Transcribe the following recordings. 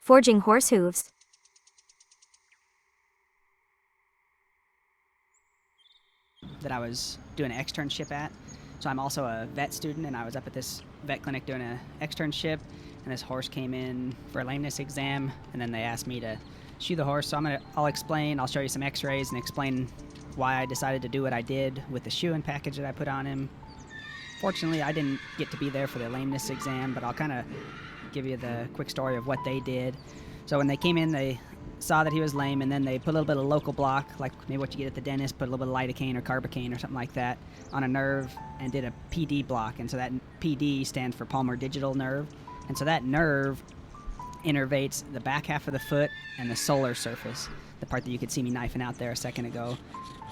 Forging horse hooves. That I was doing an externship at. So I'm also a vet student, and I was up at this vet clinic doing an externship, and this horse came in for a lameness exam, and then they asked me to shoe the horse. So I'll show you some x-rays and explain why I decided to do what I did with the shoeing package that I put on him. Fortunately, I didn't get to be there for the lameness exam, but I'll kind of give you the quick story of what they did. So when they came in, they saw that he was lame, and then they put a little bit of local block, like maybe what you get at the dentist, put a little bit of lidocaine or carbocaine or something like that on a nerve, and did a PD block. And so that PD stands for palmar digital nerve. And so that nerve innervates the back half of the foot and the solar surface, the part that you could see me knifing out there a second ago.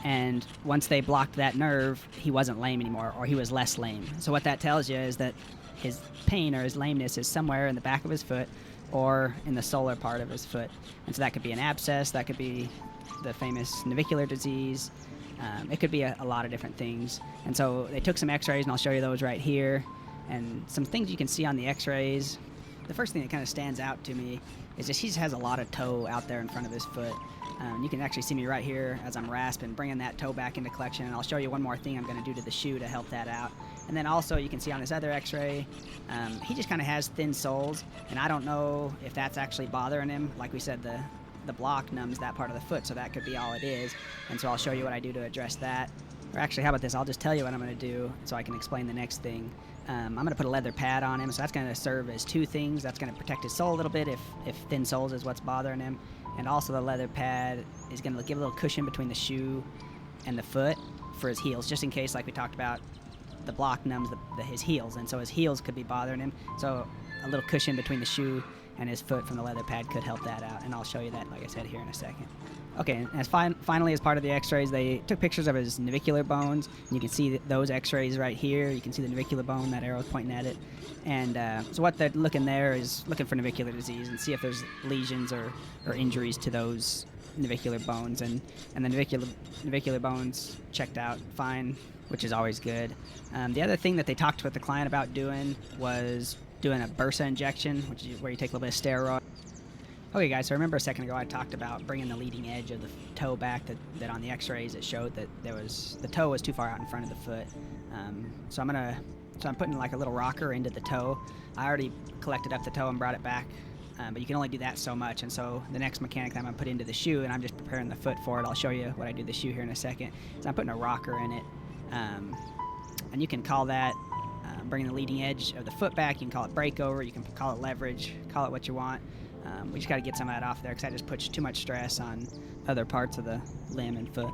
And once they blocked that nerve, he wasn't lame anymore, or he was less lame. So what that tells you is that his pain or his lameness is somewhere in the back of his foot or in the solar part of his foot. And so that could be an abscess, that could be the famous navicular disease. It could be a lot of different things. And so they took some x-rays, and I'll show you those right here. And some things you can see on the x-rays. The first thing that kind of stands out to me is just he just has a lot of toe out there in front of his foot. You can actually see me right here as I'm rasping, bringing that toe back into collection. And I'll show you one more thing I'm going to do to the shoe to help that out. And then also you can see on this other x-ray, he just kind of has thin soles, and I don't know if that's actually bothering him. Like we said, the block numbs that part of the foot, so that could be all it is. And so I'll show you what I do to address that. Or actually, how about this? I'll just tell you what I'm going to do so I can explain the next thing. I'm going to put a leather pad on him, so that's going to serve as two things. That's going to protect his sole a little bit if thin soles is what's bothering him. And also the leather pad is going to give a little cushion between the shoe and the foot for his heels, just in case, like we talked about, the block numbs his heels, and so his heels could be bothering him. So a little cushion between the shoe and his foot from the leather pad could help that out, and I'll show you that, like I said, here in a second. Okay, and finally, as part of the x-rays, they took pictures of his navicular bones, and you can see those x-rays right here. You can see the navicular bone, that arrow's pointing at it. And so what they're looking there is looking for navicular disease and see if there's lesions or injuries to those navicular bones. And the navicular bones checked out fine, which is always good. The other thing that they talked with the client about doing was doing a bursa injection, which is where you take a little bit of steroid. Okay, guys, so remember a second ago I talked about bringing the leading edge of the toe back, that on the x-rays it showed that the toe was too far out in front of the foot. So I'm putting like a little rocker into the toe. I already collected up the toe and brought it back, but you can only do that so much. And so the next mechanic that I'm going to put into the shoe, and I'm just preparing the foot for it, I'll show you what I do to the shoe here in a second, is I'm putting a rocker in it. And you can call that bringing the leading edge of the foot back. You can call it breakover, you can call it leverage, call it what you want. We just got to get some of that off there because I just put too much stress on other parts of the limb and foot.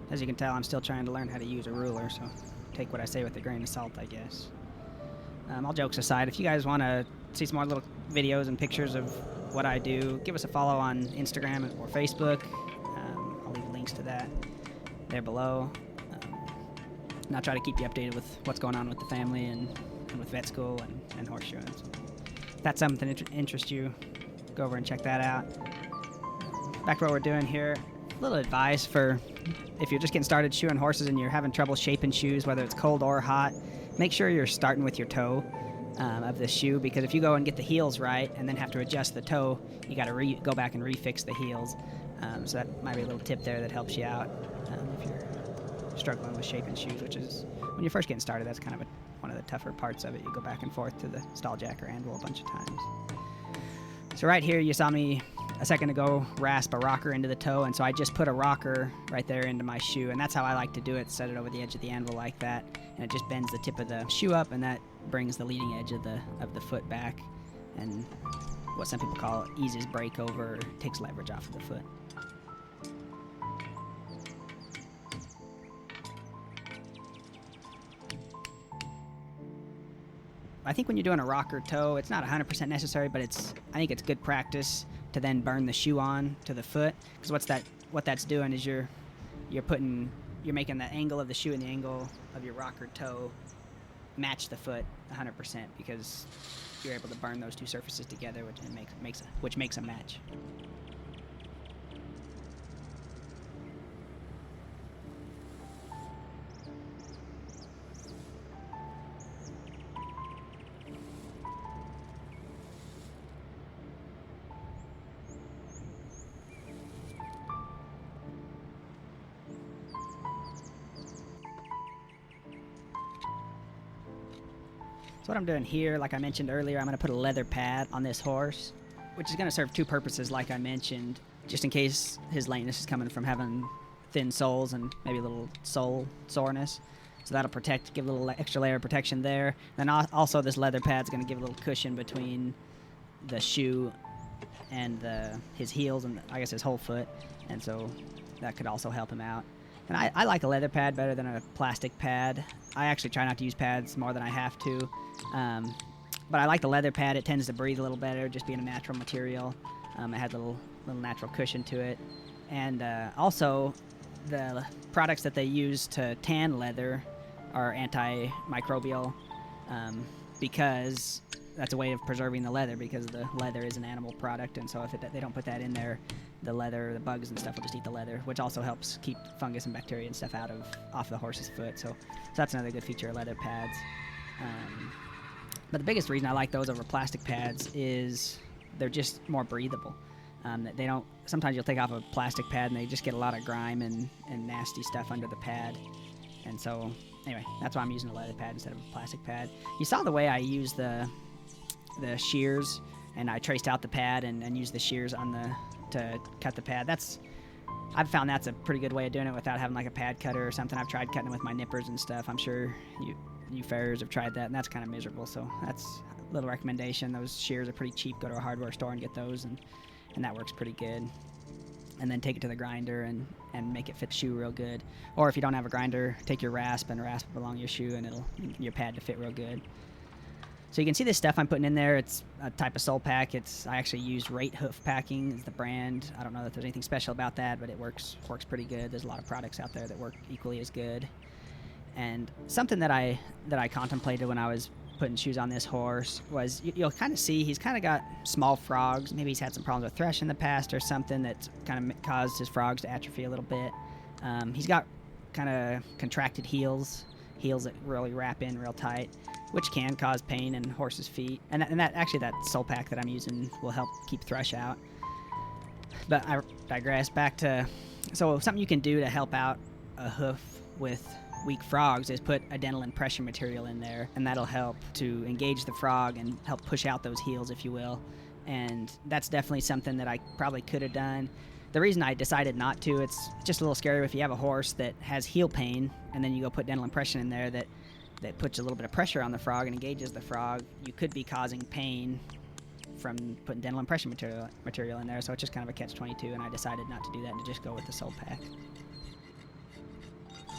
As you can tell, I'm still trying to learn how to use a ruler, so take what I say with a grain of salt, I guess. All jokes aside, if you guys want to see some more little videos and pictures of what I do, give us a follow on Instagram or Facebook. I'll leave links to that there below. And I'll try to keep you updated with what's going on with the family and with vet school and horseshoeing. So if that's something that interests you, go over and check that out. Back to what we're doing here. A little advice for if you're just getting started shoeing horses and you're having trouble shaping shoes, whether it's cold or hot, make sure you're starting with your toe of the shoe, because if you go and get the heels right and then have to adjust the toe, you got to go back and refix the heels. So that might be a little tip there that helps you out if you're struggling with shaping shoes, which is, when you're first getting started, that's kind of one of the tougher parts of it. You go back and forth to the stall jack or anvil a bunch of times. So right here, you saw me a second ago rasp a rocker into the toe, and so I just put a rocker right there into my shoe, and that's how I like to do it. Set it over the edge of the anvil like that, and it just bends the tip of the shoe up, and that brings the leading edge of the foot back, and what some people call eases breakover, or takes leverage off of the foot. I think when you're doing a rocker toe, it's not 100% necessary, but I think it's good practice to then burn the shoe on to the foot, because what that's doing is you're making the angle of the shoe and the angle of your rocker toe match the foot 100%, because you're able to burn those two surfaces together, which makes a match. So what I'm doing here, like I mentioned earlier, I'm going to put a leather pad on this horse, which is going to serve two purposes, like I mentioned, just in case his lameness is coming from having thin soles and maybe a little sole soreness. So that'll protect, give a little extra layer of protection there. Then also this leather pad's going to give a little cushion between the shoe and his heels and I guess his whole foot, and so that could also help him out. And I like a leather pad better than a plastic pad. I actually try not to use pads more than I have to. But I like the leather pad. It tends to breathe a little better, just being a natural material. It has a little natural cushion to it. And also, the products that they use to tan leather are antimicrobial because that's a way of preserving the leather, because the leather is an animal product, and so if they don't put that in there, the leather, the bugs and stuff will just eat the leather, which also helps keep fungus and bacteria and stuff off the horse's foot. So that's another good feature of leather pads. But the biggest reason I like those over plastic pads is they're just more breathable. They don't. Sometimes you'll take off a plastic pad and they just get a lot of grime and nasty stuff under the pad. And so, anyway, that's why I'm using a leather pad instead of a plastic pad. You saw the way I used the shears, and I traced out the pad and used the shears to cut the pad. I've found that's a pretty good way of doing it without having like a pad cutter or something. I've tried cutting it with my nippers and stuff. I'm sure you farriers have tried that, and that's kind of miserable. So that's a little recommendation. Those shears are pretty cheap. Go to a hardware store and get those, and that works pretty good. And then take it to the grinder and make it fit the shoe real good. Or if you don't have a grinder, take your rasp and rasp it along your shoe, and your pad to fit real good. So you can see this stuff I'm putting in there. It's a type of sole pack. I actually used Rate Hoof Packing is the brand. I don't know that there's anything special about that, but it works pretty good. There's a lot of products out there that work equally as good. And something that I contemplated when I was putting shoes on this horse was you'll kind of see he's kind of got small frogs. Maybe he's had some problems with thrush in the past or something that's kind of caused his frogs to atrophy a little bit. He's got kind of contracted heels that really wrap in real tight, which can cause pain in horses' feet. And that sole pack that I'm using will help keep thrush out. But I digress. Back to, so something you can do to help out a hoof with weak frogs is put a dental impression material in there, and that'll help to engage the frog and help push out those heels, if you will. And that's definitely something that I probably could have done. The reason I decided not to, it's just a little scary if you have a horse that has heel pain and then you go put dental impression in there that puts a little bit of pressure on the frog and engages the frog. You could be causing pain from putting dental impression material in there, so it's just kind of a catch-22, and I decided not to do that and to just go with the sole pack.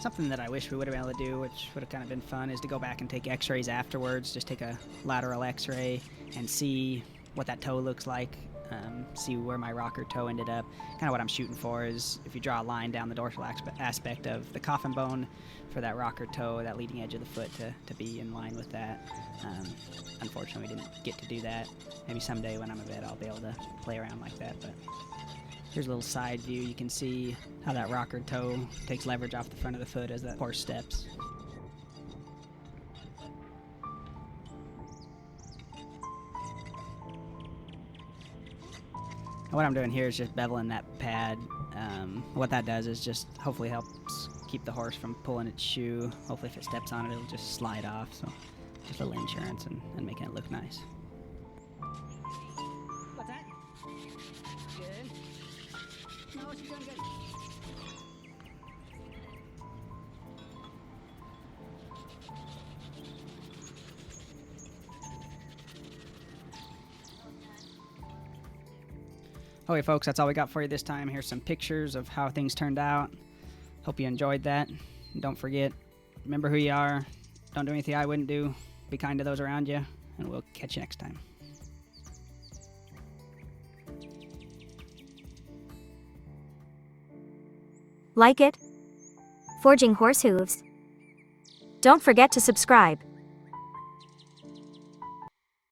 Something that I wish we would have been able to do, which would have kind of been fun, is to go back and take x-rays afterwards. Just take a lateral x-ray and see what that toe looks like, see where my rocker toe ended up. Kind of what I'm shooting for is if you draw a line down the dorsal aspect of the coffin bone for that rocker toe, that leading edge of the foot to be in line with that. Unfortunately, we didn't get to do that. Maybe someday when I'm a vet I'll be able to play around like that, but here's a little side view. You can see how that rocker toe takes leverage off the front of the foot as that horse steps. And what I'm doing here is just beveling that pad. What that does is just hopefully helps keep the horse from pulling its shoe. Hopefully if it steps on it, it'll just slide off. So just a little insurance and making it look nice. What's that? Good. No, she's doing good. Okay, folks, that's all we got for you this time. Here's some pictures of how things turned out. Hope you enjoyed that. And don't forget, remember who you are. Don't do anything I wouldn't do. Be kind to those around you, and we'll catch you next time. Like it? Forging Horse Hooves. Don't forget to subscribe.